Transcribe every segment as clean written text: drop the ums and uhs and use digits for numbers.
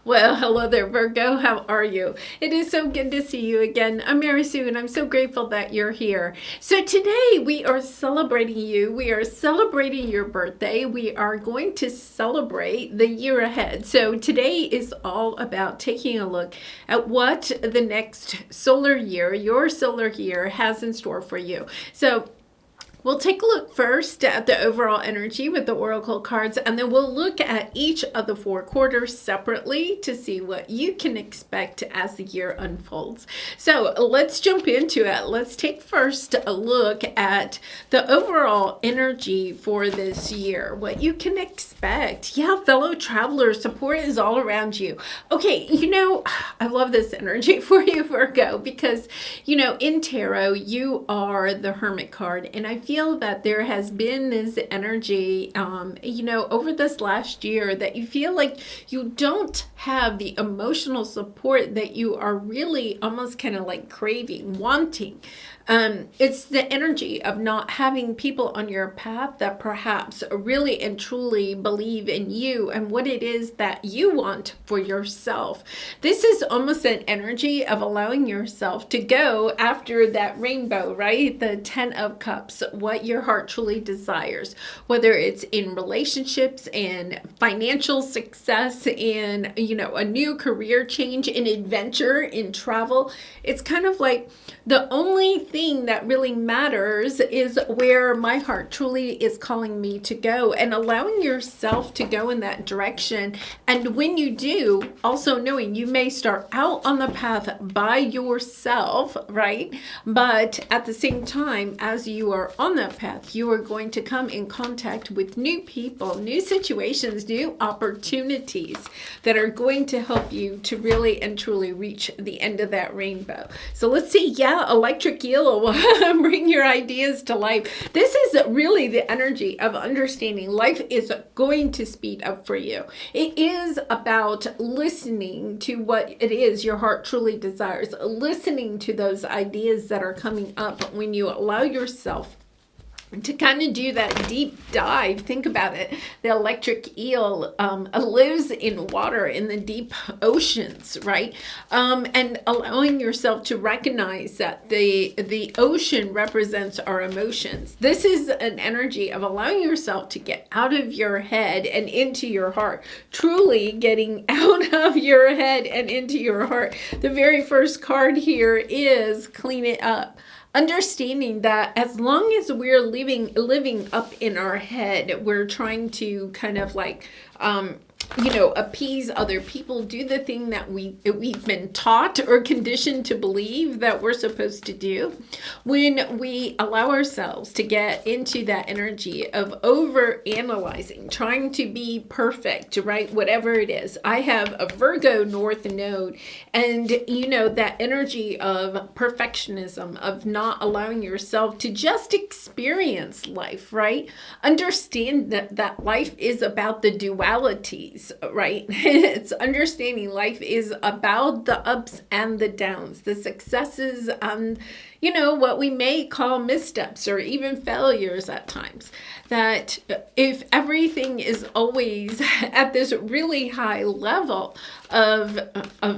Well, hello there, Virgo. How are you? It is so good to see you again. I'm Mary Sue, and I'm so grateful that you're here. So today we are celebrating you. We are celebrating your birthday. We are going to celebrate the year ahead. So today is all about taking a look at what the next solar year, your solar year, has in store for you. So we'll take a look first at the overall energy with the oracle cards, and then we'll look at each of the 4 quarters separately to see what you can expect as the year unfolds. So let's jump into it. Let's take first a look at the overall energy for this year, what you can expect. Yeah, fellow travelers, support is all around you. Okay, I love this energy for you, Virgo, because, in tarot, you are the Hermit card, and I feel that there has been this energy, over this last year that you feel like you don't have the emotional support that you are really almost kind of like craving, wanting. It's the energy of not having people on your path that perhaps really and truly believe in you and what it is that you want for yourself. This is almost an energy of allowing yourself to go after that rainbow, right? The 10 of Cups, what your heart truly desires, whether it's in relationships and financial success, in, a new career change, in adventure, in travel. It's kind of like the only thing that really matters is where my heart truly is calling me to go, and allowing yourself to go in that direction. And when you do, also knowing you may start out on the path by yourself, right? But at the same time, as you are on that path, you are going to come in contact with new people, new situations, new opportunities that are going to help you to really and truly reach the end of that rainbow. So let's see. Yeah, electric eel will bring your ideas to life. This is really the energy of understanding life is going to speed up for you. It is about listening to what it is your heart truly desires, listening to those ideas that are coming up when you allow yourself to kind of do that deep dive. Think about it. The electric eel lives in water in the deep oceans, right? And allowing yourself to recognize that the ocean represents our emotions. This is an energy of allowing yourself to get out of your head and into your heart. Truly getting out of your head and into your heart. The very first card here is clean it up. Understanding that as long as we're living up in our head, we're trying to kind of like, appease other people, do the thing that we've been taught or conditioned to believe that we're supposed to do. When we allow ourselves to get into that energy of over analyzing, trying to be perfect, right? Whatever it is. I have a Virgo North node, and that energy of perfectionism, of not allowing yourself to just experience life, right? Understand that life is about the dualities, right? It's understanding life is about the ups and the downs, the successes, what we may call missteps or even failures at times. That if everything is always at this really high level of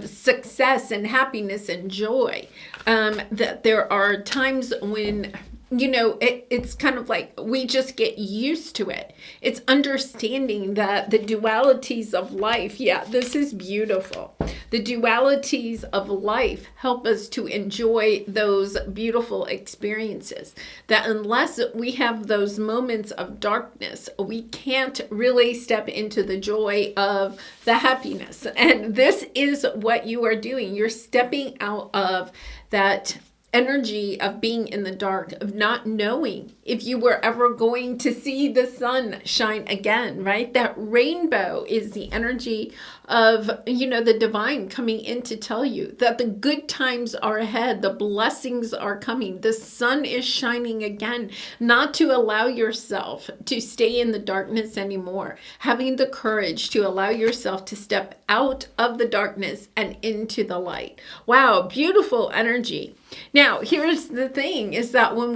success and happiness and joy, that there are times when it's kind of like we just get used to it. It's understanding that the dualities of life, this is beautiful. The dualities of life help us to enjoy those beautiful experiences. That unless we have those moments of darkness, we can't really step into the joy of the happiness. And this is what you are doing. You're stepping out of that energy of being in the dark, of not knowing if you were ever going to see the sun shine again, right? That rainbow is the energy of, the divine coming in to tell you that the good times are ahead, the blessings are coming, the sun is shining again, not to allow yourself to stay in the darkness anymore, having the courage to allow yourself to step out of the darkness and into the light. Wow, beautiful energy. Now, here's the thing, is that when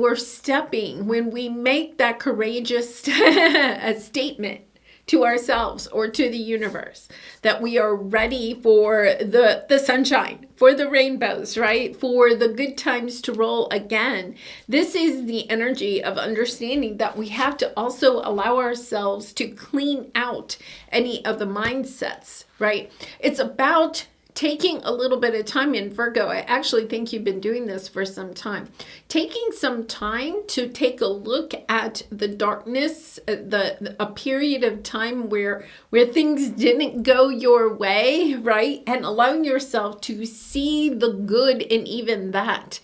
we make that courageous statement to ourselves or to the universe, that we are ready for the sunshine, for the rainbows, right? For the good times to roll again. This is the energy of understanding that we have to also allow ourselves to clean out any of the mindsets, right? It's about taking a little bit of time in Virgo. I actually think you've been doing this for some time. Taking some time to take a look at the darkness, a period of time where things didn't go your way, right? And allowing yourself to see the good in even that.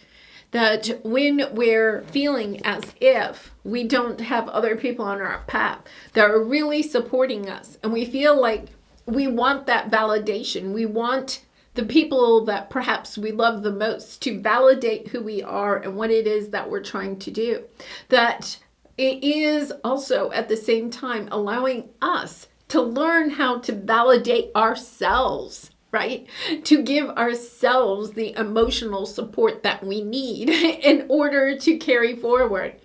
That when we're feeling as if we don't have other people on our path that are really supporting us, and we feel like we want that validation. We want the people that perhaps we love the most to validate who we are and what it is that we're trying to do. That it is also at the same time allowing us to learn how to validate ourselves, right? To give ourselves the emotional support that we need in order to carry forward.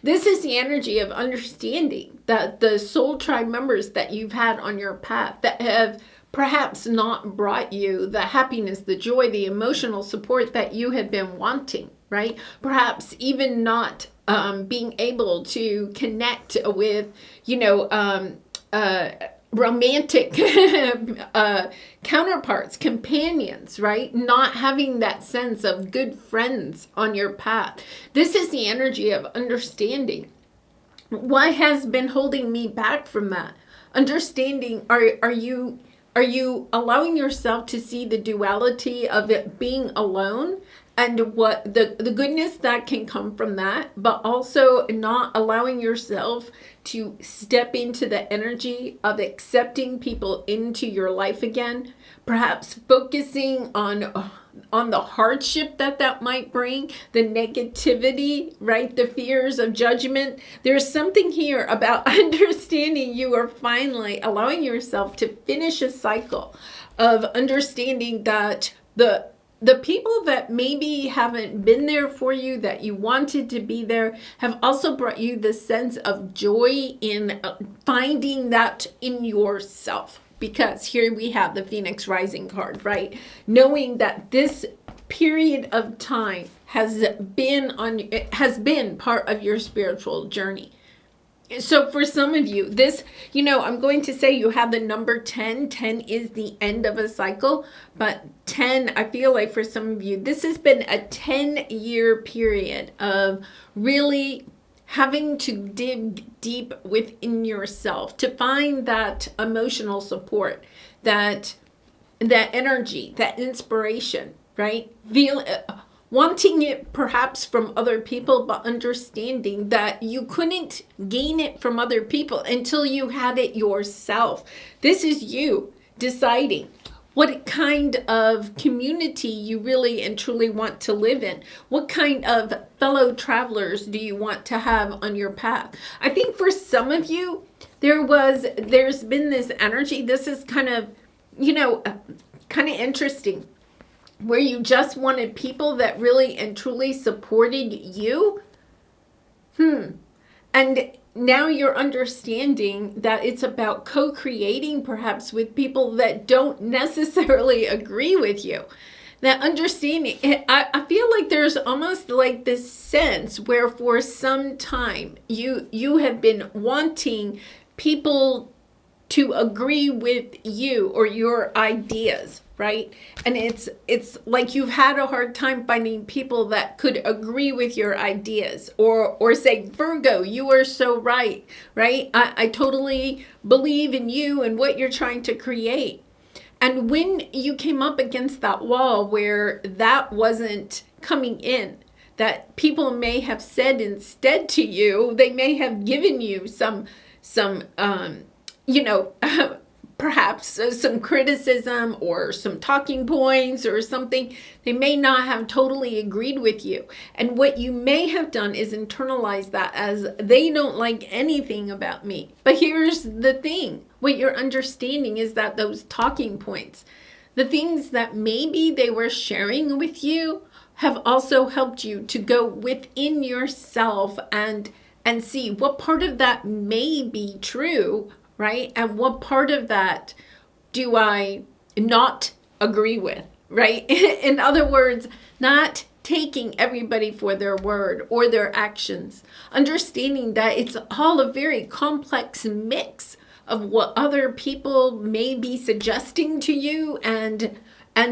This is the energy of understanding that the soul tribe members that you've had on your path that have perhaps not brought you the happiness, the joy, the emotional support that you have been wanting, right? Perhaps even not being able to connect with, romantic counterparts, companions, right? Not having that sense of good friends on your path. This is the energy of understanding. What has been holding me back from that? Understanding, are you allowing yourself to see the duality of it being alone and what the goodness that can come from that, but also not allowing yourself to step into the energy of accepting people into your life again, perhaps focusing on the hardship that might bring, the negativity, right? The fears of judgment. There's something here about understanding you are finally allowing yourself to finish a cycle of understanding that the people that maybe haven't been there for you, that you wanted to be there, have also brought you the sense of joy in finding that in yourself. Because here we have the Phoenix Rising card, right? Knowing that this period of time has been part of your spiritual journey. So for some of you, this, I'm going to say you have the number 10. 10 is the end of a cycle, but 10, I feel like for some of you, this has been a 10-year period of really having to dig deep within yourself to find that emotional support, that energy, that inspiration, right? Wanting it perhaps from other people, but understanding that you couldn't gain it from other people until you had it yourself. This is you deciding what kind of community you really and truly want to live in. What kind of fellow travelers do you want to have on your path? I think for some of you, there's been this energy. This is kind of interesting, where you just wanted people that really and truly supported you. And now you're understanding that it's about co-creating perhaps with people that don't necessarily agree with you. That understanding, I feel like there's almost like this sense where for some time you have been wanting people to agree with you or your ideas, right? And it's like you've had a hard time finding people that could agree with your ideas or say, Virgo, you are so right? I totally believe in you and what you're trying to create. And when you came up against that wall where that wasn't coming in, that people may have said instead to you, they may have given you some perhaps some criticism or some talking points or something. They may not have totally agreed with you. And what you may have done is internalize that as they don't like anything about me. But here's the thing. What you're understanding is that those talking points, the things that maybe they were sharing with you, have also helped you to go within yourself and see what part of that may be true, right? And what part of that do I not agree with, right? In other words, not taking everybody for their word or their actions, understanding that it's all a very complex mix of what other people may be suggesting to you and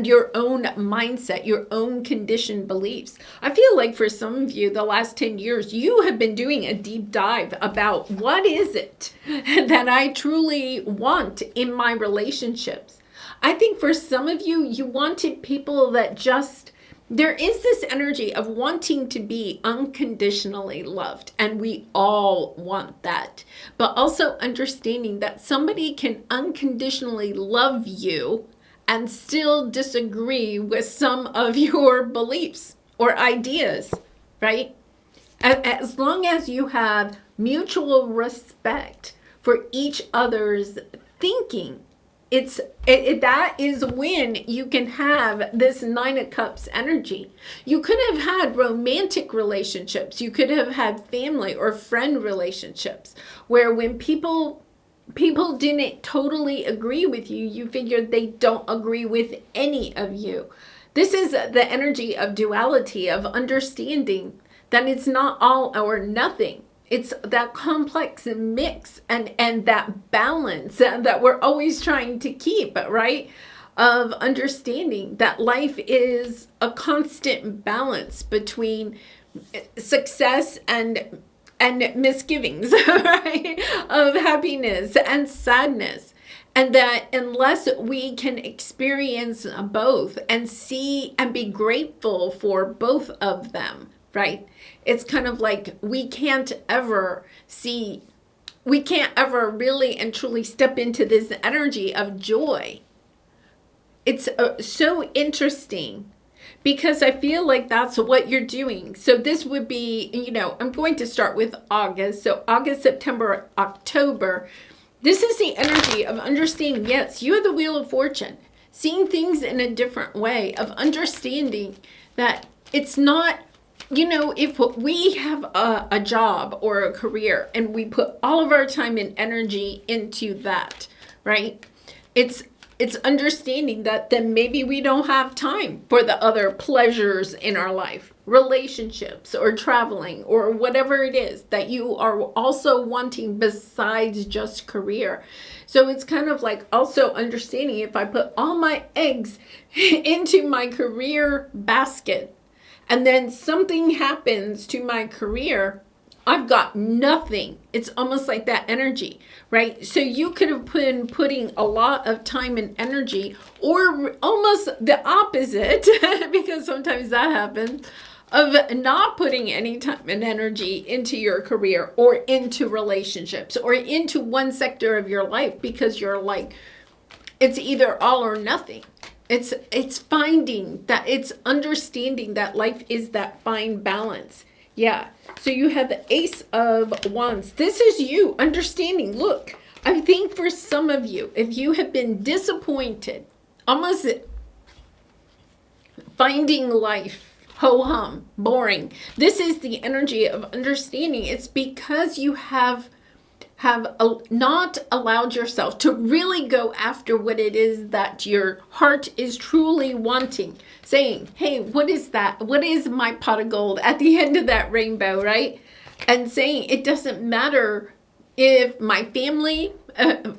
your own mindset, your own conditioned beliefs. I feel like for some of you, the last 10 years, you have been doing a deep dive about what is it that I truly want in my relationships. I think for some of you, you wanted people that just, there is this energy of wanting to be unconditionally loved, and we all want that. But also understanding that somebody can unconditionally love you and still disagree with some of your beliefs or ideas, right? As long as you have mutual respect for each other's thinking, that is when you can have this Nine of Cups energy. You could have had romantic relationships. You could have had family or friend relationships where when people didn't totally agree with you, you figured they don't agree with any of you. This is the energy of duality, of understanding that it's not all or nothing. It's that complex mix and that balance that we're always trying to keep, right? Of understanding that life is a constant balance between success and misgivings, right? Of happiness and sadness. And that unless we can experience both and see and be grateful for both of them, right? It's kind of like we can't ever really and truly step into this energy of joy. It's so interesting because I feel like that's what you're doing. So this would be, I'm going to start with August. So August, September, October. This is the energy of understanding, yes, you have the Wheel of Fortune, seeing things in a different way, of understanding that it's not, if we have a job or a career and we put all of our time and energy into that, right? It's understanding that then maybe we don't have time for the other pleasures in our life, relationships or traveling or whatever it is that you are also wanting besides just career. So it's kind of like also understanding if I put all my eggs into my career basket and then something happens to my career, I've got nothing. It's almost like that energy, right? So you could have been putting a lot of time and energy, or almost the opposite, because sometimes that happens, of not putting any time and energy into your career or into relationships or into one sector of your life because you're like, it's either all or nothing. It's finding that, it's understanding that life is that fine balance. Yeah. So you have the Ace of Wands. This is you understanding. Look, I think for some of you, if you have been disappointed, almost finding life ho-hum, boring, this is the energy of understanding. It's because you have not allowed yourself to really go after what it is that your heart is truly wanting. Saying, hey, what is that? What is my pot of gold at the end of that rainbow, right? And saying it doesn't matter if my family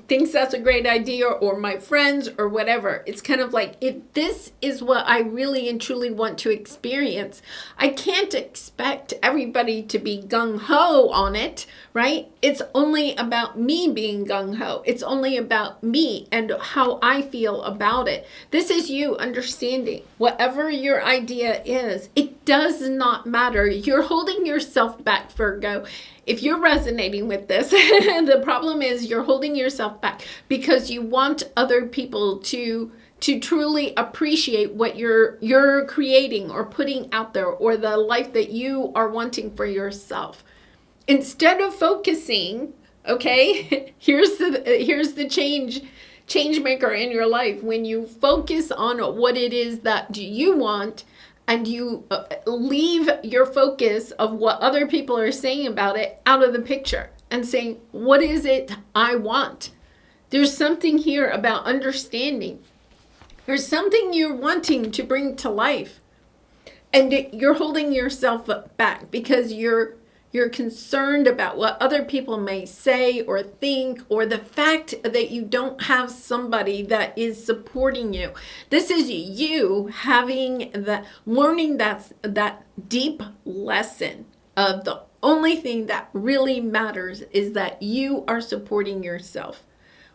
thinks that's a great idea or my friends or whatever. It's kind of like, if this is what I really and truly want to experience, I can't expect everybody to be gung-ho on it, right? It's only about me being gung-ho. It's only about me and how I feel about it. This is you understanding whatever your idea is. It does not matter. You're holding yourself back, Virgo. If you're resonating with this, the problem is you're holding yourself back because you want other people to truly appreciate what you're creating or putting out there, or the life that you are wanting for yourself. Instead of focusing, okay, here's the change maker in your life. When you focus on what it is that you want, and you leave your focus of what other people are saying about it out of the picture and saying, what is it I want? There's something here about understanding. There's something you're wanting to bring to life. And you're holding yourself back because you're concerned about what other people may say or think, or the fact that you don't have somebody that is supporting you. This is you learning that deep lesson of the only thing that really matters is that you are supporting yourself.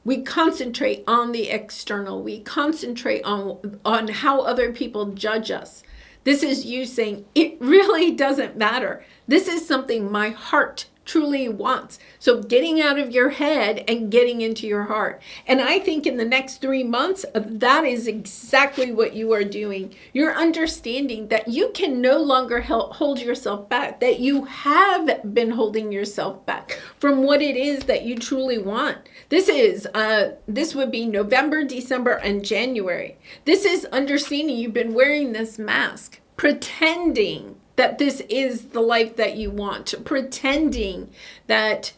We concentrate on the external. We concentrate on how other people judge us. This is you saying, it really doesn't matter. This is something my heart truly wants. So getting out of your head and getting into your heart. And I think in the next 3 months, that is exactly what you are doing. You're understanding that you can no longer hold yourself back, that you have been holding yourself back from what it is that you truly want. This would be November, December, and January. This is understanding you've been wearing this mask, pretending that this is the life that you want, pretending that,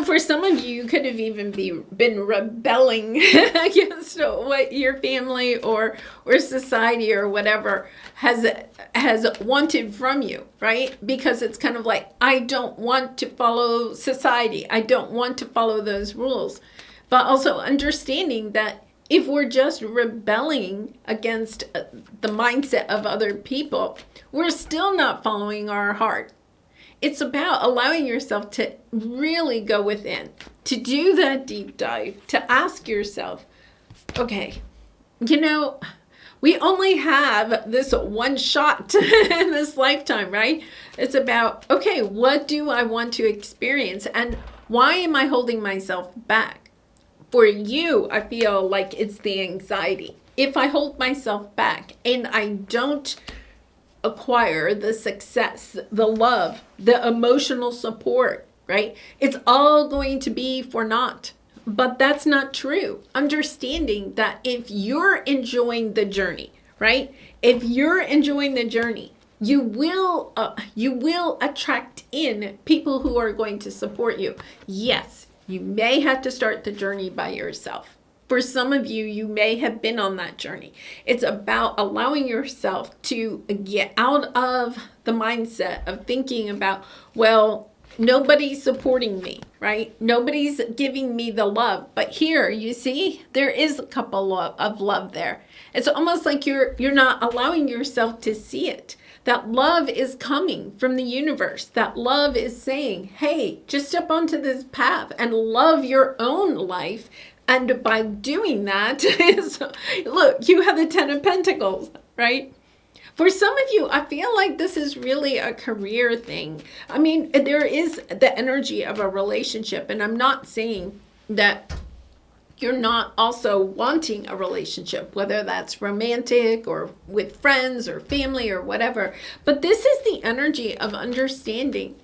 for some of you, you could have even been rebelling against what your family or society or whatever has wanted from you, right? Because it's kind of like, I don't want to follow society. I don't want to follow those rules. But also understanding that if we're just rebelling against the mindset of other people, we're still not following our heart. It's about allowing yourself to really go within, to do that deep dive, to ask yourself, okay, we only have this one shot in this lifetime, right? It's about, okay, what do I want to experience? And why am I holding myself back? For you, I feel like it's the anxiety. If I hold myself back and I don't acquire the success, the love, the emotional support, right? It's all going to be for naught. But that's not true. Understanding that if you're enjoying the journey, right? If you're enjoying the journey, you will attract in people who are going to support you. Yes, you may have to start the journey by yourself. For some of you, you may have been on that journey. It's about allowing yourself to get out of the mindset of thinking about, well, nobody's supporting me, right? Nobody's giving me the love. But here, you see, there is a couple of love there. It's almost like you're not allowing yourself to see it. That love is coming from the universe. That love is saying, hey, just step onto this path and love your own life. And by doing that, look, you have the 10 of Pentacles, right? For some of you, I feel like this is really a career thing. I mean, there is the energy of a relationship, and I'm not saying that you're not also wanting a relationship, whether that's romantic or with friends or family or whatever. But this is the energy of understanding.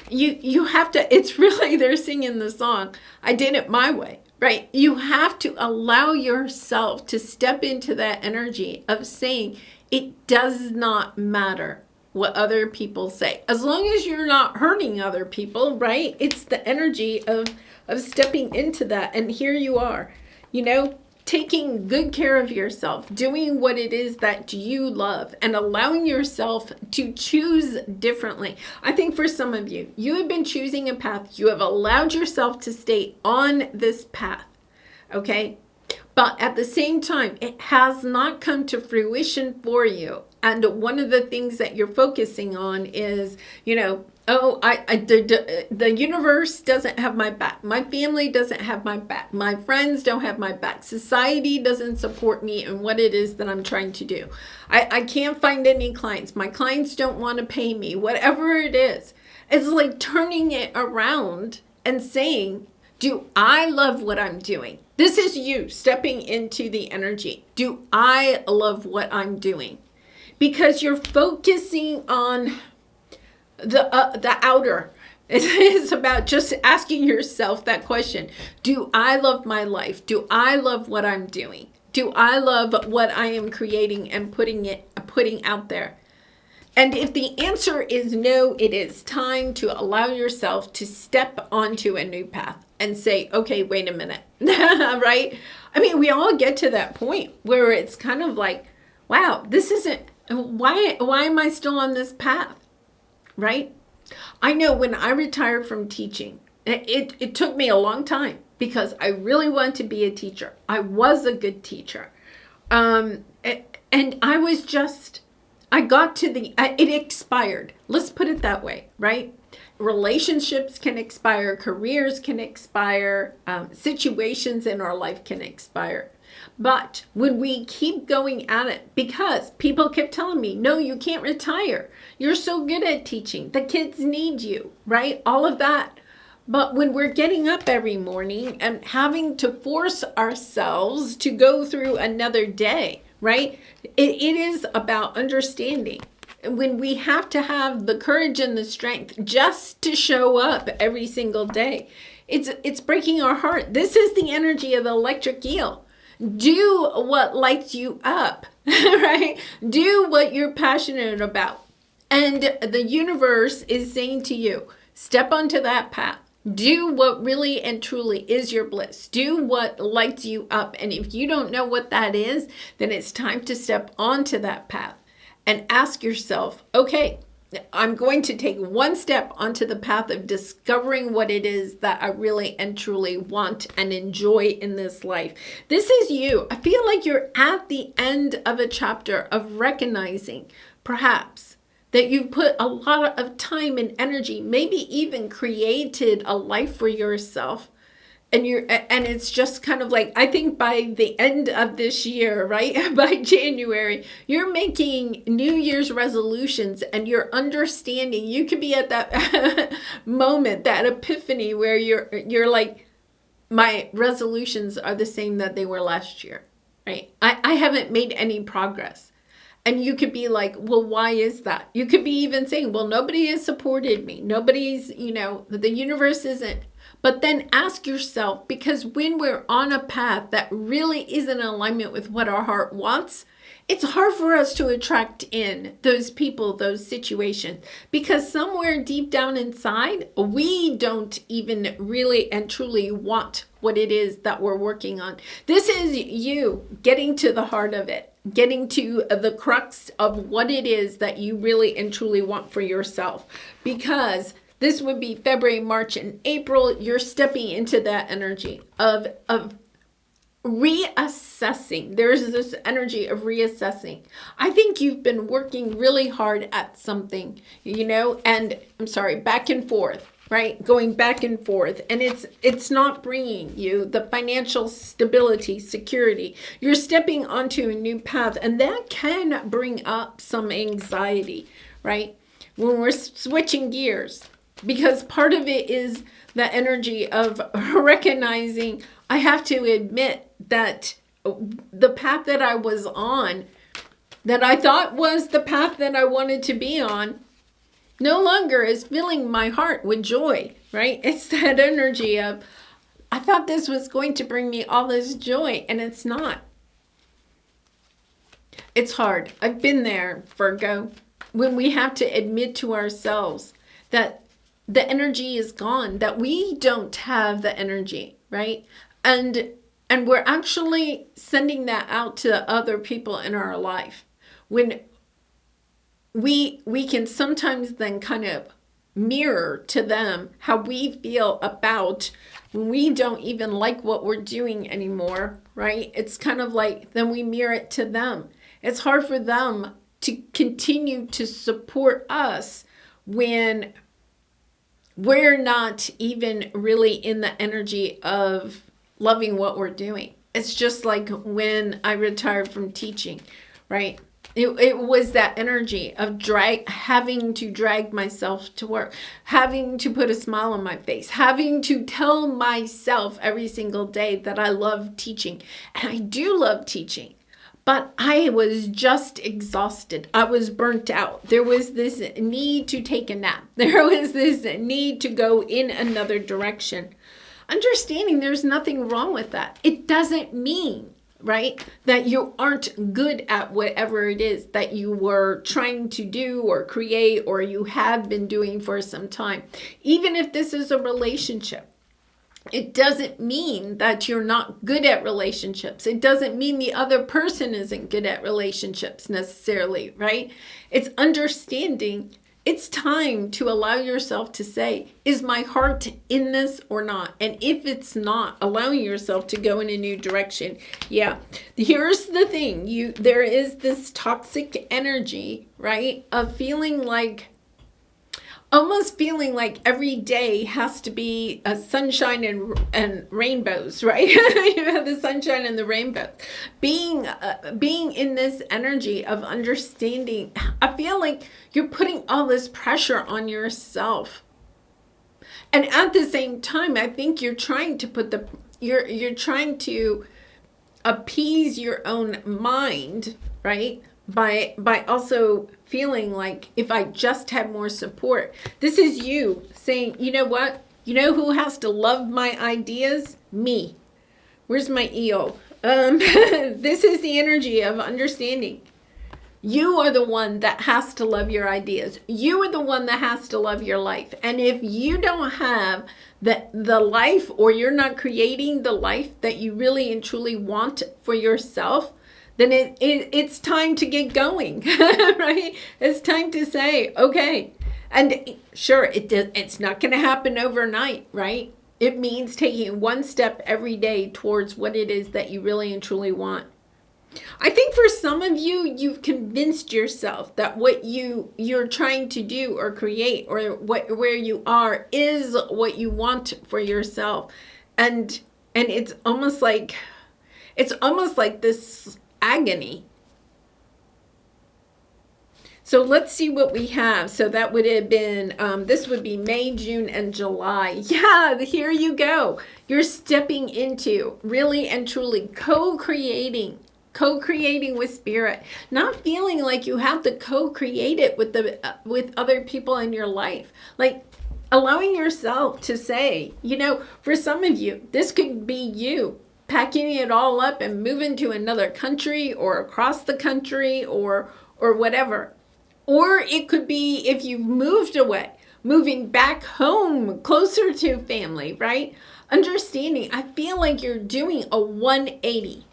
You have to, it's really, they're singing the song, I did it my way. Right? You have to allow yourself to step into that energy of saying, it does not matter what other people say. As long as you're not hurting other people, right? It's the energy of stepping into that. And here you are, taking good care of yourself, doing what it is that you love, and allowing yourself to choose differently. I think for some of you, you have been choosing a path. You have allowed yourself to stay on this path, okay? But at the same time, it has not come to fruition for you. And one of the things that you're focusing on is, the universe doesn't have my back. My family doesn't have my back. My friends don't have my back. Society doesn't support me in what it is that I'm trying to do. I can't find any clients. My clients don't want to pay me. Whatever it is, it's like turning it around and saying, do I love what I'm doing? This is you stepping into the energy. Do I love what I'm doing? Because you're focusing on the outer. It's about just asking yourself that question. Do I love my life? Do I love what I'm doing? Do I love what I am creating and putting out there? And if the answer is no, it is time to allow yourself to step onto a new path and say, okay, wait a minute, right? I mean, we all get to that point where it's kind of like, wow, this isn't, why am I still on this path, right? I know when I retired from teaching, it took me a long time because I really wanted to be a teacher. I was a good teacher. And I was just, I got to it expired. Let's put it that way, right? Relationships can expire, careers can expire, situations in our life can expire. But when we keep going at it, because people kept telling me, no, you can't retire. You're so good at teaching. The kids need you, right? All of that. But when we're getting up every morning and having to force ourselves to go through another day, right? It is about understanding. When we have to have the courage and the strength just to show up every single day, it's breaking our heart. This is the energy of the electric eel. Do what lights you up, right? Do what you're passionate about. And the universe is saying to you, step onto that path. Do what really and truly is your bliss. Do what lights you up. And if you don't know what that is, then it's time to step onto that path and ask yourself, okay, I'm going to take one step onto the path of discovering what it is that I really and truly want and enjoy in this life. This is you. I feel like you're at the end of a chapter of recognizing, perhaps, that you've put a lot of time and energy, maybe even created a life for yourself. And it's just kind of like, I think by the end of this year, right? By January, you're making New Year's resolutions and you're understanding. You could be at that moment, that epiphany where you're like, my resolutions are the same that they were last year, right? I haven't made any progress. And you could be like, well, why is that? You could be even saying, well, nobody has supported me. Nobody's, the universe isn't. But then ask yourself, because when we're on a path that really is in alignment with what our heart wants, it's hard for us to attract in those people, those situations, because somewhere deep down inside, we don't even really and truly want what it is that we're working on. This is you getting to the heart of it, getting to the crux of what it is that you really and truly want for yourself, because this would be February, March, and April. You're stepping into that energy of reassessing. There's this energy of reassessing. I think you've been working really hard at something, and back and forth, right? Going back and forth. And it's not bringing you the financial stability, security. You're stepping onto a new path, and that can bring up some anxiety, right? When we're switching gears. Because part of it is the energy of recognizing, I have to admit that the path that I was on, that I thought was the path that I wanted to be on, no longer is filling my heart with joy, right? It's that energy of, I thought this was going to bring me all this joy, and it's not. It's hard. I've been there, Virgo, when we have to admit to ourselves that the energy is gone, that we don't have the energy, right? And we're actually sending that out to other people in our life. When we can sometimes then kind of mirror to them how we feel about when we don't even like what we're doing anymore, right? It's kind of like, then we mirror it to them. It's hard for them to continue to support us when we're not even really in the energy of loving what we're doing. It's just like when I retired from teaching, right? It was that energy of having to drag myself to work, having to put a smile on my face, having to tell myself every single day that I love teaching. And I do love teaching. But I was just exhausted. I was burnt out. There was this need to take a nap. There was this need to go in another direction. Understanding there's nothing wrong with that. It doesn't mean right? That you aren't good at whatever it is that you were trying to do or create or you have been doing for some time. Even if this is a relationship, it doesn't mean that you're not good at relationships. It doesn't mean the other person isn't good at relationships necessarily, right? It's understanding it's time to allow yourself to say, is my heart in this or not? And if it's not, allowing yourself to go in a new direction. Yeah, here's the thing. There is this toxic energy, right? Of feeling like, almost feeling like every day has to be a sunshine and rainbows, right? You have the sunshine and the rainbow. Being in this energy of understanding, I feel like you're putting all this pressure on yourself. And at the same time, I think you're trying to you're trying to appease your own mind, right? By also feeling like, if I just had more support. This is you saying, you know what? You know who has to love my ideas? Me. Where's my EO? This is the energy of understanding. You are the one that has to love your ideas. You are the one that has to love your life. And if you don't have the life, or you're not creating the life that you really and truly want for yourself, then it's time to get going, right? It's time to say, okay. And sure, it's not going to happen overnight, right? It means taking one step every day towards what it is that you really and truly want. I think for some of you, you've convinced yourself that what you're trying to do or create, or where you are, is what you want for yourself. And it's almost like this agony. So let's see what we have. So that would have been, this would be May, June, and July. Yeah, here you go. You're stepping into really and truly co-creating with spirit, not feeling like you have to co-create it with other people in your life. Like allowing yourself to say, for some of you, this could be you packing it all up and moving to another country or across the country or whatever. Or it could be, if you've moved away, moving back home closer to family, right? Understanding, I feel like you're doing a 180.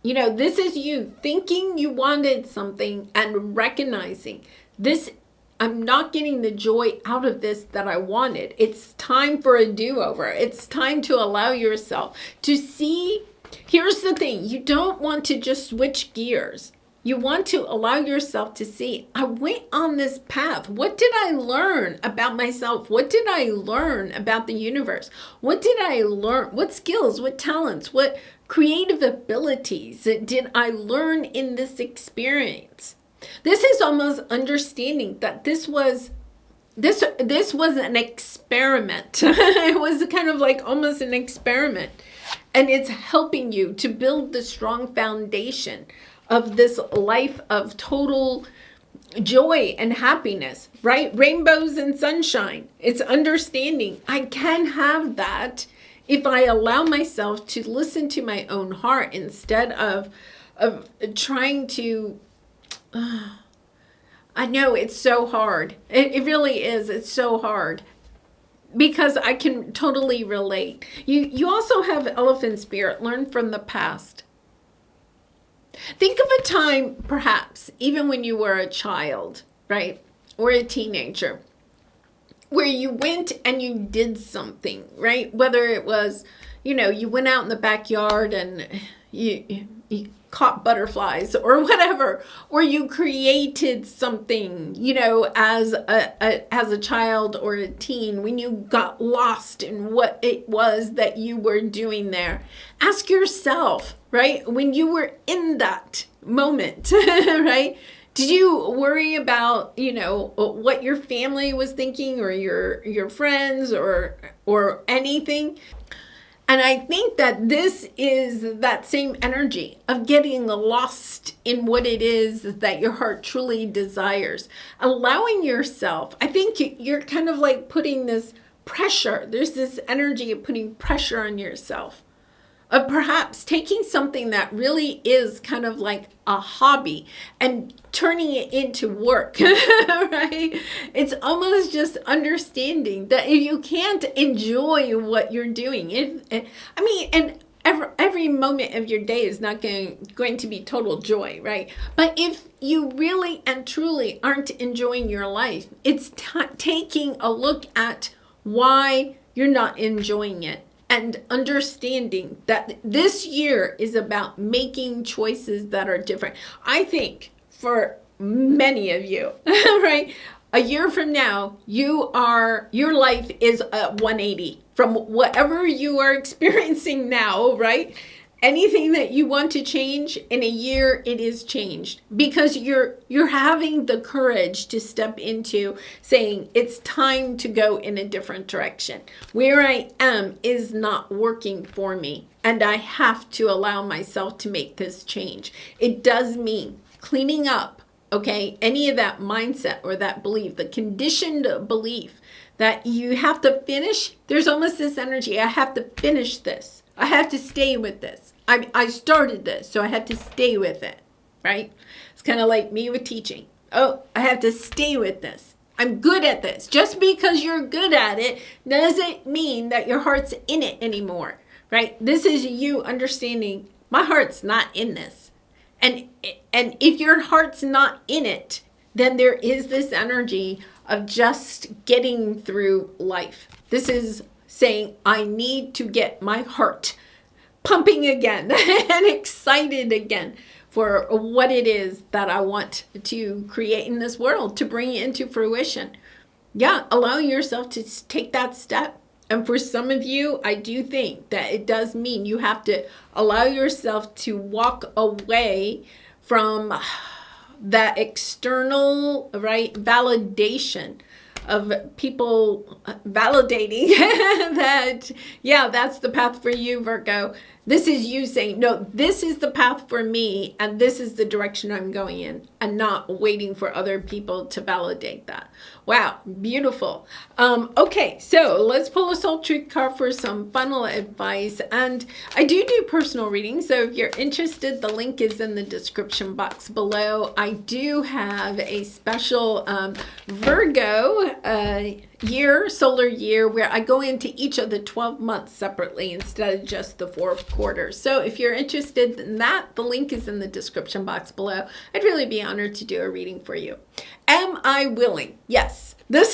This is you thinking you wanted something and recognizing this. I'm not getting the joy out of this that I wanted. It's time for a do-over. It's time to allow yourself to see. Here's the thing. You don't want to just switch gears. You want to allow yourself to see, I went on this path. What did I learn about myself? What did I learn about the universe? What did I learn? What skills, what talents, what creative abilities did I learn in this experience? This is almost understanding that this was an experiment. It was kind of like almost an experiment. And it's helping you to build the strong foundation of this life of total joy and happiness, right? Rainbows and sunshine. It's understanding I can have that if I allow myself to listen to my own heart instead of trying to... I know it's so hard. It really is. It's so hard. Because I can totally relate. You also have elephant spirit. Learn from the past. Think of a time, perhaps, even when you were a child, right? Or a teenager, where you went and you did something, right? Whether it was, you went out in the backyard and you caught butterflies or whatever, or you created something, as a child or a teen, when you got lost in what it was that you were doing there. Ask yourself, right? When you were in that moment, right? Did you worry about, what your family was thinking or your friends or anything? And I think that this is that same energy of getting lost in what it is that your heart truly desires. Allowing yourself, I think you're kind of like putting this pressure. There's this energy of putting pressure on yourself. of perhaps taking something that really is kind of like a hobby and turning it into work, right? It's almost just understanding that if you can't enjoy what you're doing, and every moment of your day is not going to be total joy, right? But if you really and truly aren't enjoying your life, it's taking a look at why you're not enjoying it and understanding that this year is about making choices that are different. I think for many of you, right? A year from now, your life is a 180 from whatever you are experiencing now, right? Anything that you want to change in a year, it is changed because you're having the courage to step into saying it's time to go in a different direction. Where I am is not working for me, and I have to allow myself to make this change. It does mean cleaning up, okay, any of that mindset or that belief, the conditioned belief that you have to finish. There's almost this energy, I have to finish this. I have to stay with this. I started this, so I have to stay with it, right? It's kind of like me with teaching. Oh, I have to stay with this. I'm good at this. Just because you're good at it doesn't mean that your heart's in it anymore, right? This is you understanding my heart's not in this. And if your heart's not in it, then there is this energy of just getting through life. This is saying, I need to get my heart pumping again and excited again for what it is that I want to create in this world, to bring it into fruition. Yeah, allowing yourself to take that step. And for some of you, I do think that it does mean you have to allow yourself to walk away from that external, right, validation of people validating that, yeah, that's the path for you, Virgo. This is you saying, no, this is the path for me, and this is the direction I'm going in, and not waiting for other people to validate that. Wow, beautiful. Okay, so let's pull a soul truth card for some final advice. And I do personal readings, so if you're interested, the link is in the description box below. I do have a special Virgo solar year, where I go into each of the 12 months separately instead of just the 4 quarters. So if you're interested in that, the link is in the description box below. I'd really be honored to do a reading for you. Am I willing? Yes. This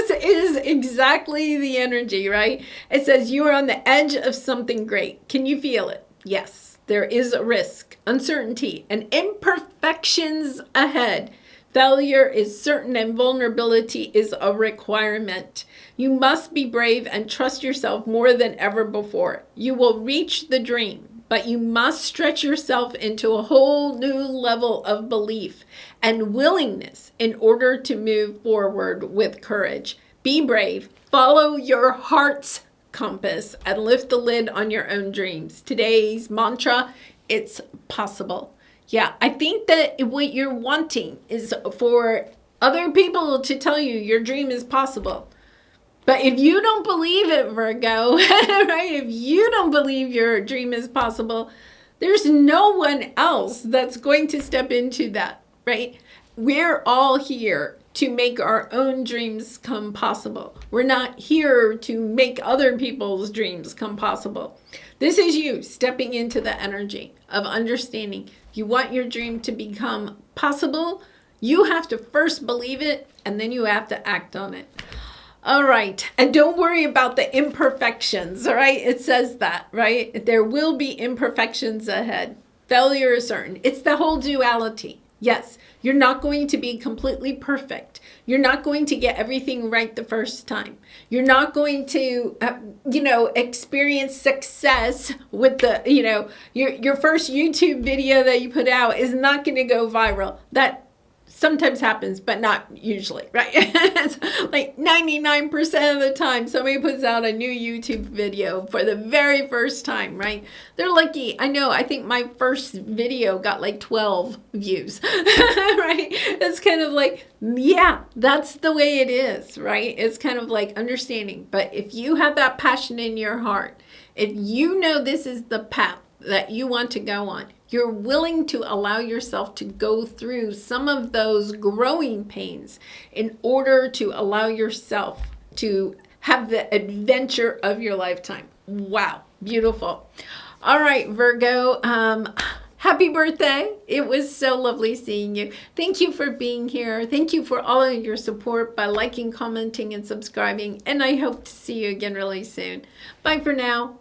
is exactly the energy, right? It says you are on the edge of something great. Can you feel it? Yes. There is a risk, uncertainty, and imperfections ahead. Failure is certain and vulnerability is a requirement. You must be brave and trust yourself more than ever before. You will reach the dream, but you must stretch yourself into a whole new level of belief and willingness in order to move forward with courage. Be brave, follow your heart's compass, and lift the lid on your own dreams. Today's mantra, it's possible. Yeah, I think that what you're wanting is for other people to tell you your dream is possible. But if you don't believe it, Virgo, right? If you don't believe your dream is possible, there's no one else that's going to step into that, right? We're all here to make our own dreams come possible. We're not here to make other people's dreams come possible. This is you stepping into the energy of understanding. You want your dream to become possible. You have to first believe it, and then you have to act on it. All right. And don't worry about the imperfections. All right. It says that, right? There will be imperfections ahead. Failure is certain. It's the whole duality. Yes, you're not going to be completely perfect. You're not going to get everything right the first time. You're not going to, experience success with the, your first YouTube video that you put out is not going to go viral. That sometimes happens, but not usually, right? It's like 99% of the time somebody puts out a new YouTube video for the very first time, right? They're lucky. I know, I think my first video got like 12 views, right? It's kind of like, yeah, that's the way it is, right? It's kind of like understanding. But if you have that passion in your heart If you know this is the path that you want to go on, you're willing to allow yourself to go through some of those growing pains in order to allow yourself to have the adventure of your lifetime. Wow, beautiful. All right, Virgo, happy birthday. It was so lovely seeing you. Thank you for being here. Thank you for all of your support by liking, commenting, and subscribing. And I hope to see you again really soon. Bye for now.